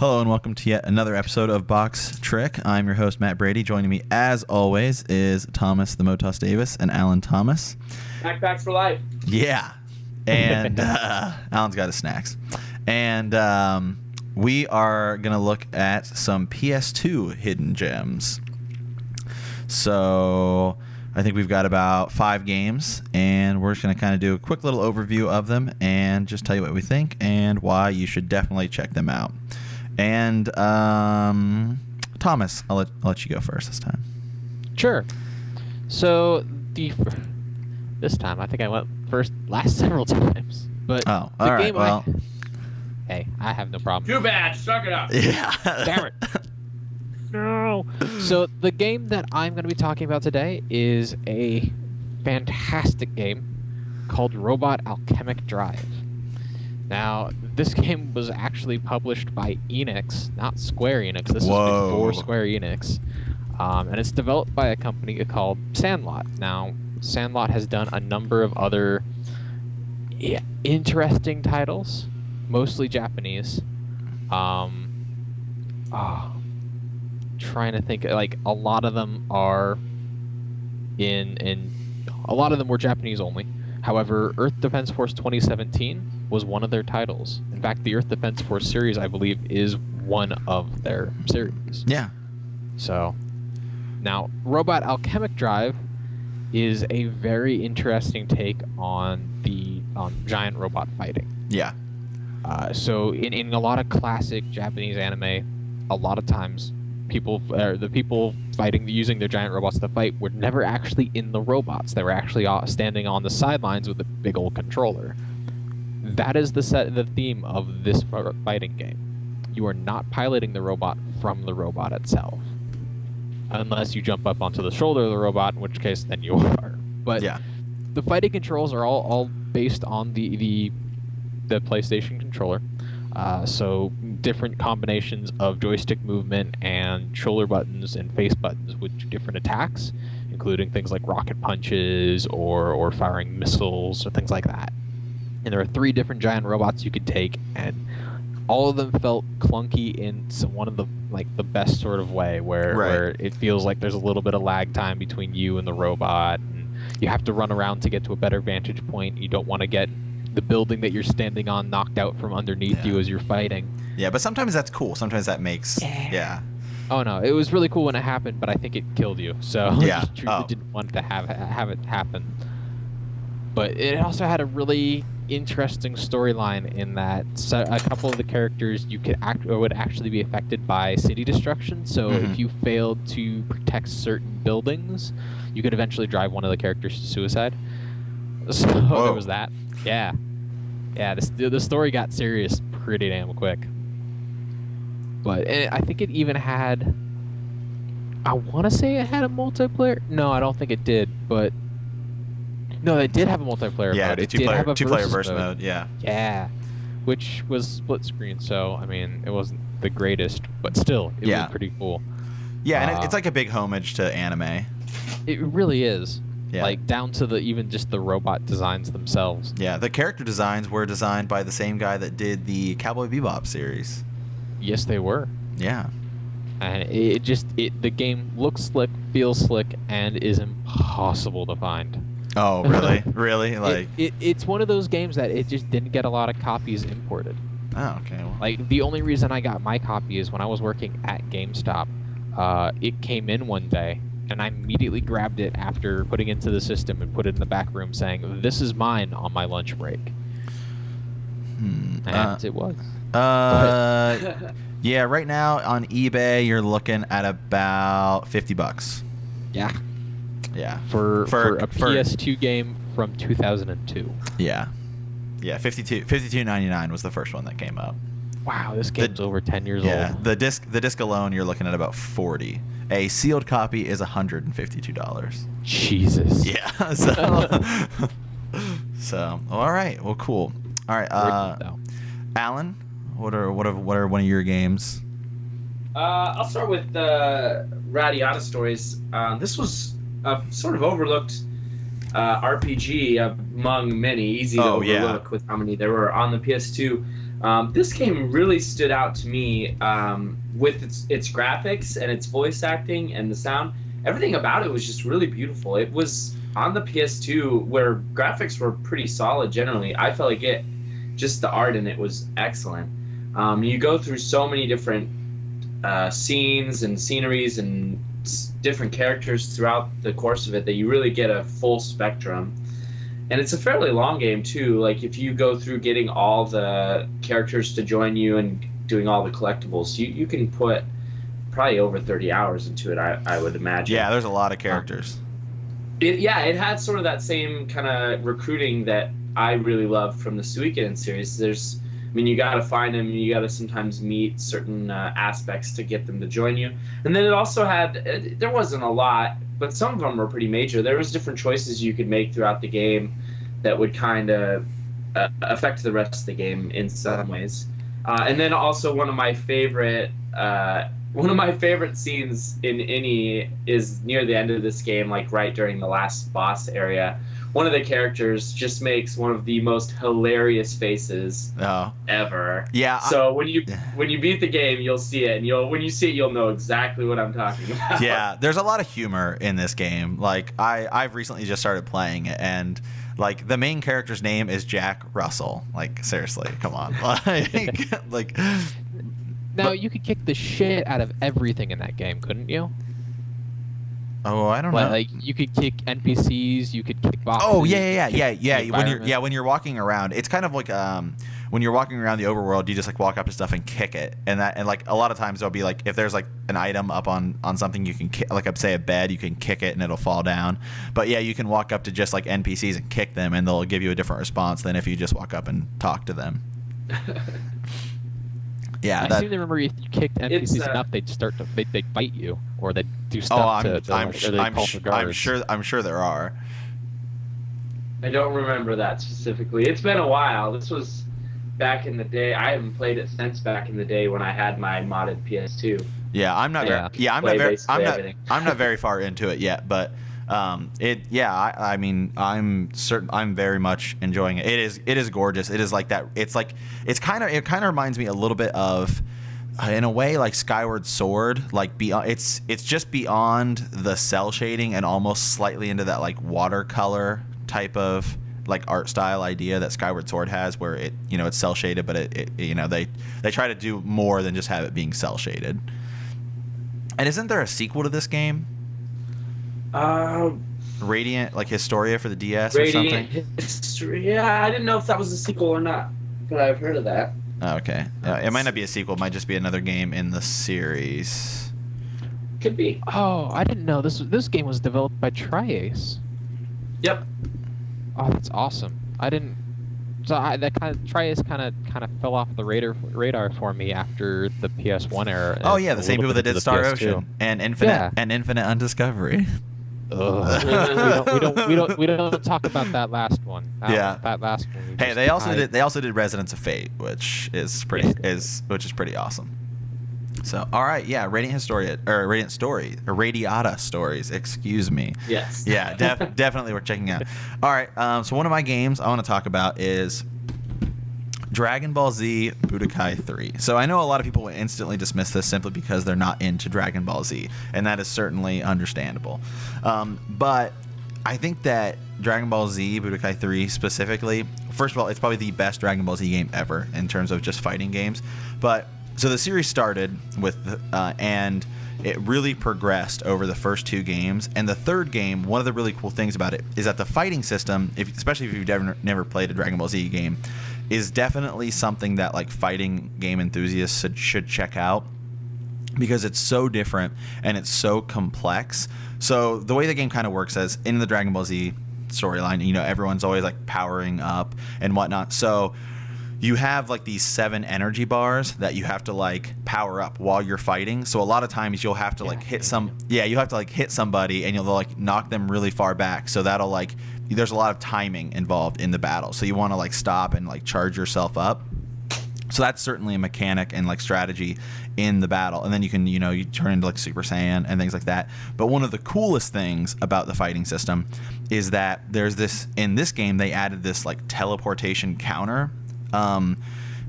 Hello and welcome to yet another episode of Box Trick. I'm your host, Matt Brady. Joining me, as always, is Thomas the Motos Davis and Alan Thomas. Backpacks for life. Yeah. And Alan's got his snacks. And we are going to look at some PS2 hidden gems. So I think we've got about 5 games, and we're just going to kind of do a quick little overview of them and just tell you what we think and why you should definitely check them out. And Thomas, I'll let you go first this time. Sure. So this time I think I went first last several times, but all right. Well, hey, I have no problem. Too bad. Suck it up. Yeah. Damn it. No. So the game that I'm going to be talking about today is a fantastic game called Robot Alchemic Drive. Now, this game was actually published by Enix, not Square Enix. This is before Square Enix. And it's developed by a company called Sandlot. Now, Sandlot has done a number of other interesting titles, mostly Japanese. Trying to think, like, a lot of them are a lot of them were Japanese only. However, Earth Defense Force 2017 was one of their titles. In fact, the Earth Defense Force series, I believe, is one of their series. Yeah. So, now, Robot Alchemic Drive is a very interesting take on the giant robot fighting. Yeah. So, in a lot of classic Japanese anime, a lot of times the people fighting using their giant robots to fight were never actually in the robots. They were actually standing on the sidelines with a big old controller. That is the theme of this fighting game. You are not piloting the robot from the robot itself, unless you jump up onto the shoulder of the robot, in which case then you are. But yeah, the fighting controls are all based on the PlayStation controller. So different combinations of joystick movement and shoulder buttons and face buttons with different attacks, including things like rocket punches or firing missiles or things like that. And there are 3 different giant robots you could take, and all of them felt clunky in one of the best sort of way, where it feels like there's a little bit of lag time between you and the robot, and you have to run around to get to a better vantage point. You don't want to get the building that you're standing on knocked out from underneath you as you're fighting. Yeah, but sometimes that's cool. Sometimes that makes yeah. Oh no, it was really cool when it happened, but I think it killed you. So yeah, you truly didn't want to have it happen. But it also had a really interesting storyline in that a couple of the characters would actually be affected by city destruction. So if you failed to protect certain buildings, you could eventually drive one of the characters to suicide. So there was that. Yeah. The story got serious pretty damn quick. But I think it even had, I want to say it had a multiplayer. No, I don't think it did. But no, it did have a multiplayer mode. It did have a two-player verse mode. Yeah. Yeah, which was split screen. So I mean, it wasn't the greatest, but still, it was pretty cool. Yeah, and it's like a big homage to anime. It really is. Yeah. Like down to even just the robot designs themselves. Yeah, the character designs were designed by the same guy that did the Cowboy Bebop series. Yes, they were. Yeah. And the game looks slick, feels slick, and is impossible to find. Oh, really? Really? Like it's one of those games that it just didn't get a lot of copies imported. Oh, okay. Well. Like the only reason I got my copy is when I was working at GameStop. It came in one day, and I immediately grabbed it after putting it into the system and put it in the back room saying, "This is mine," on my lunch break. And it was. Yeah, right now on eBay you're looking at about $50. Yeah. Yeah. For a PS2 game from 2002. Yeah. Yeah, $52.99 was the first one that came up. Wow, this game's over 10 years old. Yeah, the disc alone you're looking at about $40. A sealed copy is $152. Jesus. Yeah. So all right. Well, cool. All right. Alan, what are one of your games? I'll start with Radiata Stories. This was a sort of overlooked RPG among many, easy to overlook with how many there were on the PS2. This game really stood out to me with its graphics and its voice acting and the sound. Everything about it was just really beautiful. It was on the PS2 where graphics were pretty solid generally. I felt like just the art in it was excellent. You go through so many different scenes and sceneries and different characters throughout the course of it that you really get a full spectrum. And it's a fairly long game too. Like if you go through getting all the characters to join you and doing all the collectibles, you can put probably over 30 hours into it, I would imagine. Yeah, there's a lot of characters. It had sort of that same kind of recruiting that I really love from the Suikoden series. You got to find them. You got to sometimes meet certain aspects to get them to join you. And then it also had, there wasn't a lot, but some of them were pretty major. There was different choices you could make throughout the game that would kind of affect the rest of the game in some ways. And then also one of my favorite scenes in any is near the end of this game, like right during the last boss area. One of the characters just makes one of the most hilarious faces ever. Yeah. So when you beat the game, you'll see it, and when you see it, you'll know exactly what I'm talking about. Yeah, there's a lot of humor in this game. Like I've recently just started playing it, and like the main character's name is Jack Russell. Like seriously, come on. like. Now you could kick the shit out of everything in that game, couldn't you? Oh, I don't know. Like you could kick NPCs, you could kick boxes. Oh yeah. When you're walking around, it's kind of like when you're walking around the overworld, you just like walk up to stuff and kick it, and like a lot of times there'll be like if there's like an item up on something, you can kick, like say a bed, you can kick it and it'll fall down. But yeah, you can walk up to just like NPCs and kick them, and they'll give you a different response than if you just walk up and talk to them. Yeah, I seem to remember if you kicked NPCs enough, they'd bite you, or they'd do stuff I'm sure there are. I don't remember that specifically. It's been a while. This was back in the day. I haven't played it since back in the day when I had my modded PS2. Yeah, I'm not very far into it yet, but I'm certain I'm very much enjoying it. It is gorgeous. It is like that. It kind of reminds me a little bit of, in a way, like Skyward Sword. Like it's just beyond the cell shading and almost slightly into that like watercolor type of like art style idea that Skyward Sword has, where it's cell shaded, but they try to do more than just have it being cell shaded. And isn't there a sequel to this game? Radiant, like Historia for the DS or something? Radiant History. Yeah, I didn't know if that was a sequel or not, but I've heard of that. Oh, okay. It might not be a sequel. It might just be another game in the series. Could be. Oh, I didn't know this game was developed by Tri-Ace. Yep. Oh, that's awesome. I didn't. So Tri-Ace kind of fell off the radar for me after the PS1 era. Oh yeah, the same people that did Star Ocean and Infinite Undiscovery. we don't talk about that last one. That last one. Hey, they also did Residents of Fate, which is pretty awesome. So, all right, yeah, Radiata Stories, excuse me. Yes. Yeah, definitely worth checking out. All right, so one of my games I want to talk about is DragonBall Z Budokai 3. So I know a lot of people will instantly dismiss this simply because they're not into Dragon Ball Z, and that is certainly understandable. But I think that Dragon Ball Z Budokai 3 specifically, first of all, it's probably the best Dragon Ball Z game ever in terms of just fighting games. But so the series started with, and it really progressed over the first two games. And the third game, one of the really cool things about it is that the fighting system, especially if you've never played a Dragon Ball Z game, is definitely something that like fighting game enthusiasts should check out, because it's so different and it's so complex. So the way the game kind of works is in the Dragon Ball Z storyline, everyone's always like powering up and whatnot. So you have like these 7 energy bars that you have to like power up while you're fighting. So a lot of times you'll have to hit somebody and you'll like knock them really far back. So that'll like, there's a lot of timing involved in the battle. So you want to like stop and like charge yourself up. So that's certainly a mechanic and like strategy in the battle. And then you can, you turn into like Super Saiyan and things like that. But one of the coolest things about the fighting system is that in this game, they added this like teleportation counter.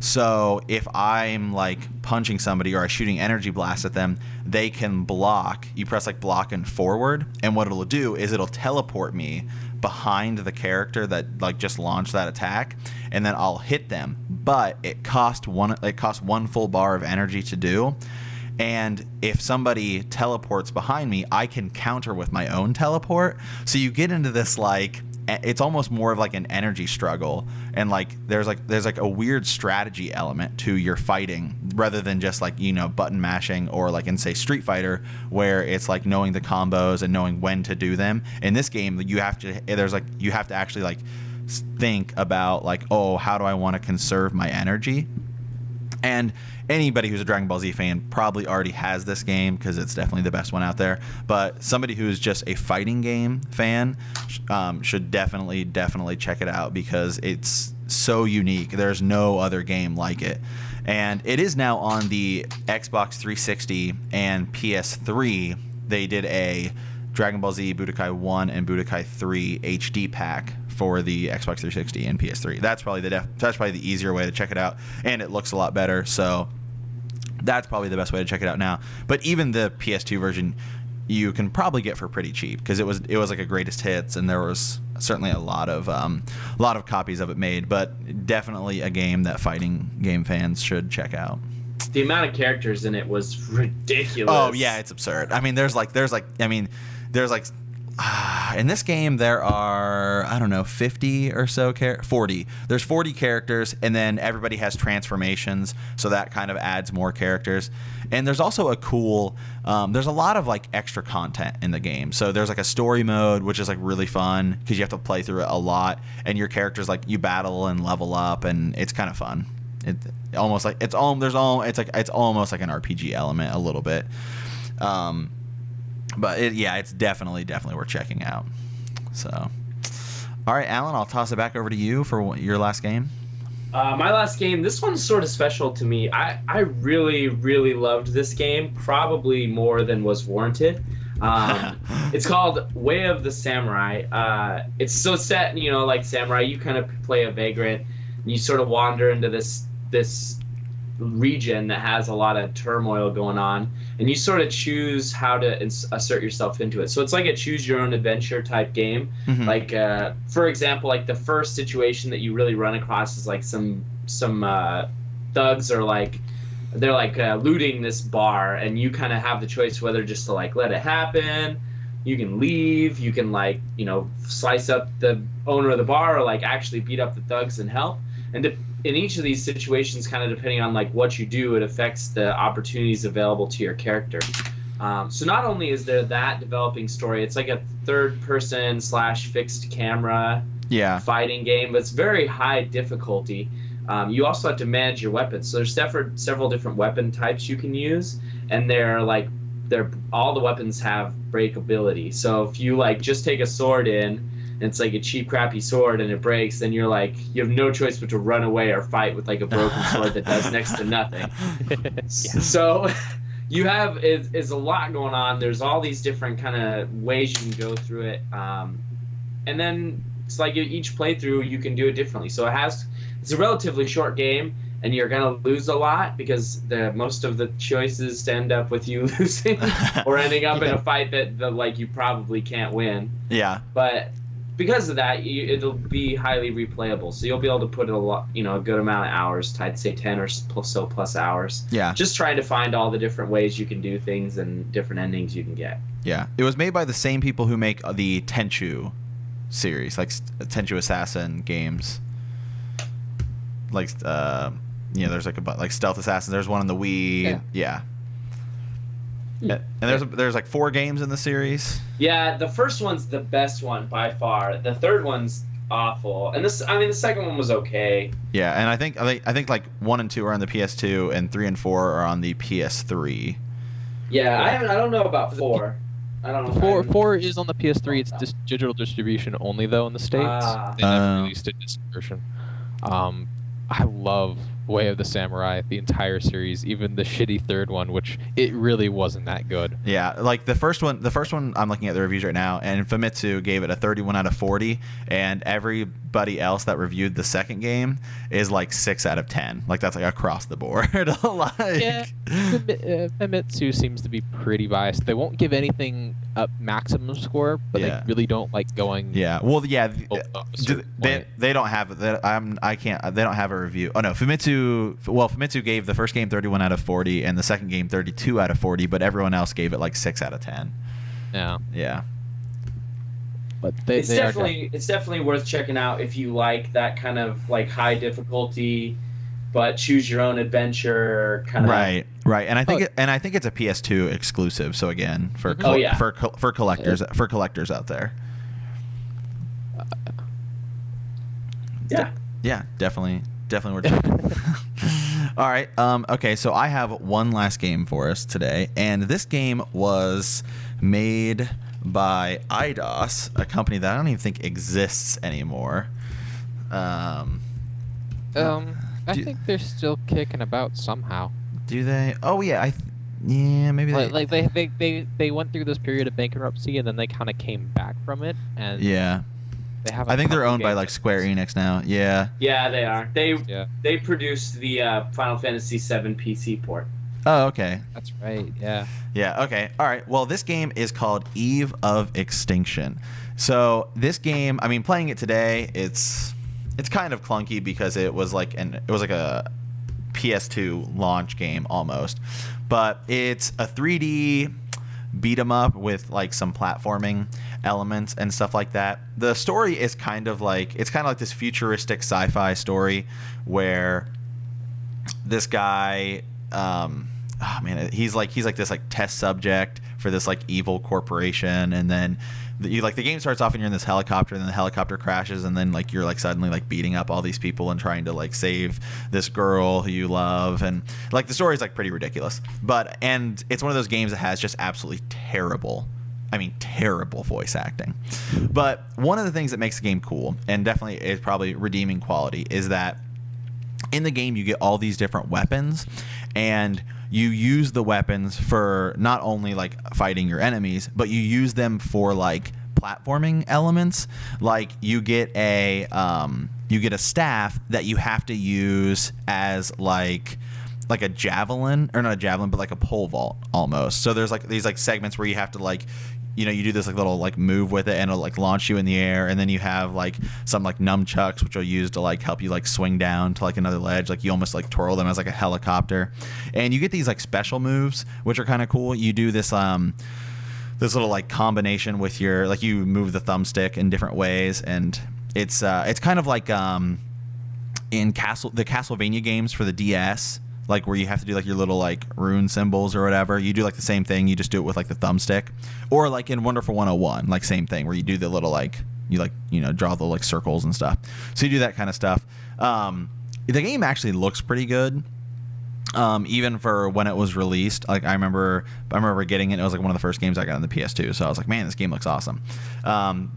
So if I'm like punching somebody or I'm shooting energy blast at them, they can block. You press like block and forward, and what it'll do is it'll teleport me behind the character that like just launched that attack, and then I'll hit them. But it costs one full bar of energy to do. And if somebody teleports behind me, I can counter with my own teleport. So you get into this like, it's almost more of like an energy struggle, and like there's like a weird strategy element to your fighting rather than just like, you know, button mashing or like in say Street Fighter where it's like knowing the combos and knowing when to do them. In this game, you have to actually like think about like, oh, how do I want to conserve my energy? And anybody who's a Dragon Ball Z fan probably already has this game because it's definitely the best one out there. But somebody who's just a fighting game fan should definitely check it out because it's so unique. There's no other game like it. And it is now on the Xbox 360 and PS3. They did a Dragon Ball Z Budokai 1 and Budokai 3 HD pack for the Xbox 360 and PS3. That's probably the easier way to check it out, and it looks a lot better. So that's probably the best way to check it out now. But even the PS2 version, you can probably get for pretty cheap because it was like a greatest hits, and there was certainly a lot of copies of it made. But definitely a game that fighting game fans should check out. The amount of characters in it was ridiculous. Oh yeah, it's absurd. I mean, there's in this game there are, I don't know, 50 or so 40. There's 40 characters, and then everybody has transformations, so that kind of adds more characters. And there's also there's a lot of like extra content in the game. So there's like a story mode, which is like really fun because you have to play through it a lot, and your characters like you battle and level up, and it's kind of fun. It's almost like it's almost like an RPG element a little bit. But it's definitely worth checking out. So, all right, Alan, I'll toss it back over to you for your last game. My last game, this one's sort of special to me. I really, really loved this game, probably more than was warranted. It's called Way of the Samurai. It's so set, you know, like Samurai, you kind of play a vagrant, and you sort of wander into this region that has a lot of turmoil going on, and you sort of choose how to assert yourself into it. So it's like a choose your own adventure type game. Mm-hmm. Like for example, like the first situation that you really run across is like some thugs are like looting this bar, and you kind of have the choice whether just to like let it happen. You can leave, you can like, you know, slice up the owner of the bar, or like actually beat up the thugs and help. And in each of these situations, kind of depending on like what you do, it affects the opportunities available to your character. So not only is there that developing story, it's like a third-person / fixed camera fighting game, but it's very high difficulty. You also have to manage your weapons. So there's several different weapon types you can use, and all the weapons have breakability. So if you like just take a sword in, and it's like a cheap, crappy sword, and it breaks, then you have no choice but to run away or fight with like a broken sword that does next to nothing. So you have is a lot going on. There's all these different kind of ways you can go through it, and then it's like each playthrough you can do it differently. So it's a relatively short game, and you're gonna lose a lot because most of the choices end up with you losing or ending up in a fight that like you probably can't win. Yeah. But because of that, it'll be highly replayable. So you'll be able to put a good amount of hours. I'd say 10 or so plus hours. Yeah. Just trying to find all the different ways you can do things and different endings you can get. Yeah. It was made by the same people who make the Tenchu series, like Tenchu Assassin games. Like, there's like Stealth Assassin. There's one on the Wii. Yeah. And there's like 4 games in the series. Yeah, the first one's the best one by far. The third one's awful, and the second one was okay. Yeah, and I think like 1 and 2 are on the PS2, and 3 and 4 are on the PS3. Yeah, I don't know about 4. I don't know. 4 is on the PS3. It's digital distribution only though in the States. They never released a disc version. I love Way of the Samurai, the entire series, even the shitty third one, which it really wasn't that good. Yeah, like the first one I'm looking at the reviews right now, and Famitsu gave it a 31 out of 40, and everybody else that reviewed the second game is like 6 out of 10. Like that's like across the board. Like, Yeah, Famitsu seems to be pretty biased. They won't give anything a maximum score, but Yeah. they really don't like going. Yeah, well, yeah, a certain point. they don't have they don't have a review. Oh no, Famitsu gave the first game 31 out of 40 and the second game 32 out of 40, but everyone else gave it like 6 out of 10. Yeah, Yeah. but It's definitely worth checking out if you like that kind of like high difficulty, but choose your own adventure kind of. Right. And I think it's a PS2 exclusive. So again, for Mhm. Oh, yeah. for collectors out there. Yeah. Yeah, definitely worth checking. All right. Okay. So I have one last game for us today, and this game was made by IDOS, a company that I don't even think exists anymore. I do- think they're still kicking about somehow. Do they? Oh yeah. Maybe they. Like they went through this period of bankruptcy and then they kind of came back from it, and Yeah. they have. I think they're couple owned by games like that- Square Enix now. Yeah. Yeah, they are. Yeah, They produced the Final Fantasy VII PC port. Oh, okay. that's right. Yeah. Yeah, okay. All right. Well, this game is called Eve of Extinction. So, this game, I mean, playing it today, it's kind of clunky because it was like a PS2 launch game almost. But it's a 3D beat 'em up with like some platforming elements and stuff like that. The story is kind of like this futuristic sci-fi story where this guy he's like this like test subject for this like evil corporation, and then the game starts off and you're in this helicopter, and then the helicopter crashes, and then like you're like suddenly like beating up all these people and trying to like save this girl who you love, and like the story is like pretty ridiculous, and it's one of those games that has just absolutely terrible voice acting. But one of the things that makes the game cool, and definitely is probably redeeming quality, is that in the game you get all these different weapons, and you use the weapons for not only like fighting your enemies, but you use them for like platforming elements. Like you get a staff that you have to use as like a javelin, or not a javelin, but like a pole vault almost. So there's like these like segments where you have to like, you do this like little like move with it, and it'll like launch you in the air, and then you have like some like nunchucks which you'll use to like help you like swing down to like another ledge. Like you almost like twirl them as like a helicopter, and you get these like special moves which are kind of cool. You do this this little like combination with your, like, you move the thumbstick in different ways, and it's kind of like in the Castlevania games for the DS, like where you have to do like your little like rune symbols or whatever. You do like the same thing, you just do it with like the thumbstick. Or like in Wonderful 101, like same thing, where you do the little like, you like, draw the like circles and stuff. So you do that kind of stuff. The game actually looks pretty good. Even for when it was released, like I remember getting it. It was like one of the first games I got on the PS2, so I was like, man, this game looks awesome.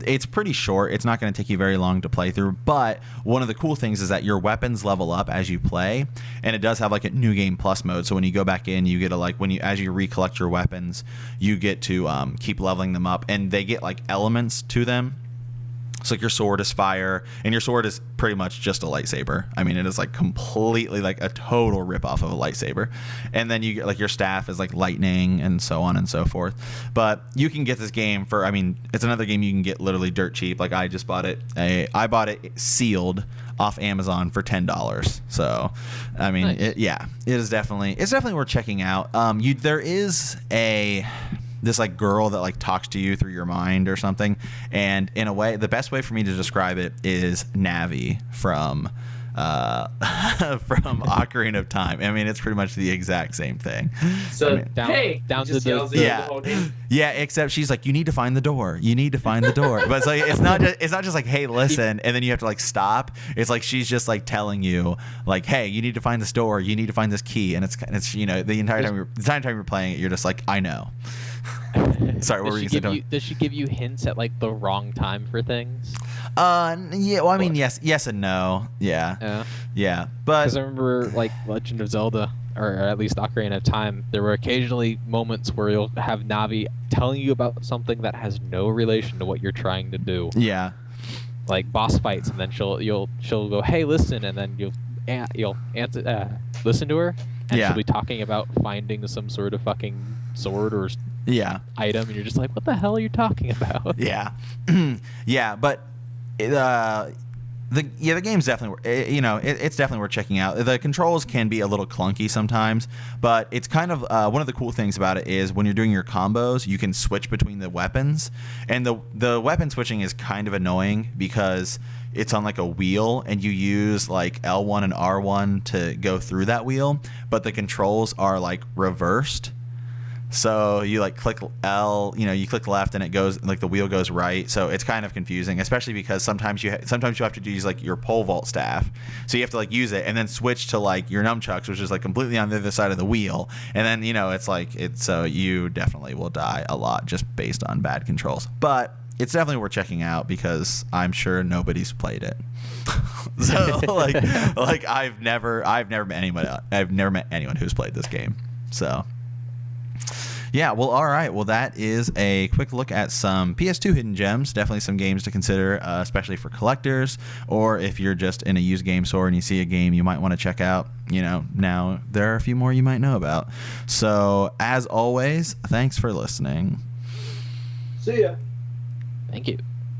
It's pretty short. It's not going to take you very long to play through, but one of the cool things is that your weapons level up as you play, and it does have like a new game plus mode. So when you go back in, you get to like, as you recollect your weapons, you get to keep leveling them up, and they get like elements to them. So like your sword is fire, and your sword is pretty much just a lightsaber. I mean, it is like completely like a total ripoff of a lightsaber. And then you get like your staff is like lightning, and so on and so forth. But you can get this game for, I mean, it's another game you can get literally dirt cheap. Like I just bought it. I bought it sealed off Amazon for $10. So, I mean, Nice. it is definitely worth checking out. There is this like girl that like talks to you through your mind or something, and in a way, the best way for me to describe it is Navi from Ocarina of Time. I mean, it's pretty much the exact same thing. So, I mean, down just to the- yells at Yeah. the whole game. Yeah, except she's like, you need to find the door. You need to find the door. But it's like, it's not just like, hey, listen, and then you have to like stop. It's like she's just like telling you like, hey, you need to find this door. You need to find this key. And it's the entire time you're playing it, you're just like, I know. Sorry, what were you saying? Does she give you hints at like the wrong time for things? Yeah. Well, I mean, yes and no. Yeah. Yeah. But Because I remember, like, Legend of Zelda, or at least Ocarina of Time, there were occasionally moments where you'll have Navi telling you about something that has no relation to what you're trying to do. yeah. Like boss fights, and then she'll go, "Hey, listen," and then you'll answer, listen to her, and Yeah. she'll be talking about finding some sort of fucking sword or Yeah. item, and you're just like, "What the hell are you talking about?" Yeah. Yeah. But the game's definitely it's definitely worth checking out. The controls can be a little clunky sometimes, but it's kind of one of the cool things about it is when you're doing your combos, you can switch between the weapons, and the weapon switching is kind of annoying because it's on like a wheel and you use like L1 and R1 to go through that wheel, but the controls are like reversed. So you like click L, you click left and it goes like the wheel goes right. So it's kind of confusing, especially because sometimes you have to use like your pole vault staff. So you have to like use it and then switch to like your nunchucks, which is like completely on the other side of the wheel. And then so you definitely will die a lot just based on bad controls. But it's definitely worth checking out because I'm sure nobody's played it. So like I've never met anyone who's played this game. So. Yeah, well, all right. Well, that is a quick look at some PS2 hidden gems. Definitely some games to consider, especially for collectors, or if you're just in a used game store and you see a game you might want to check out. Now there are a few more you might know about. So, as always, thanks for listening. See ya. Thank you.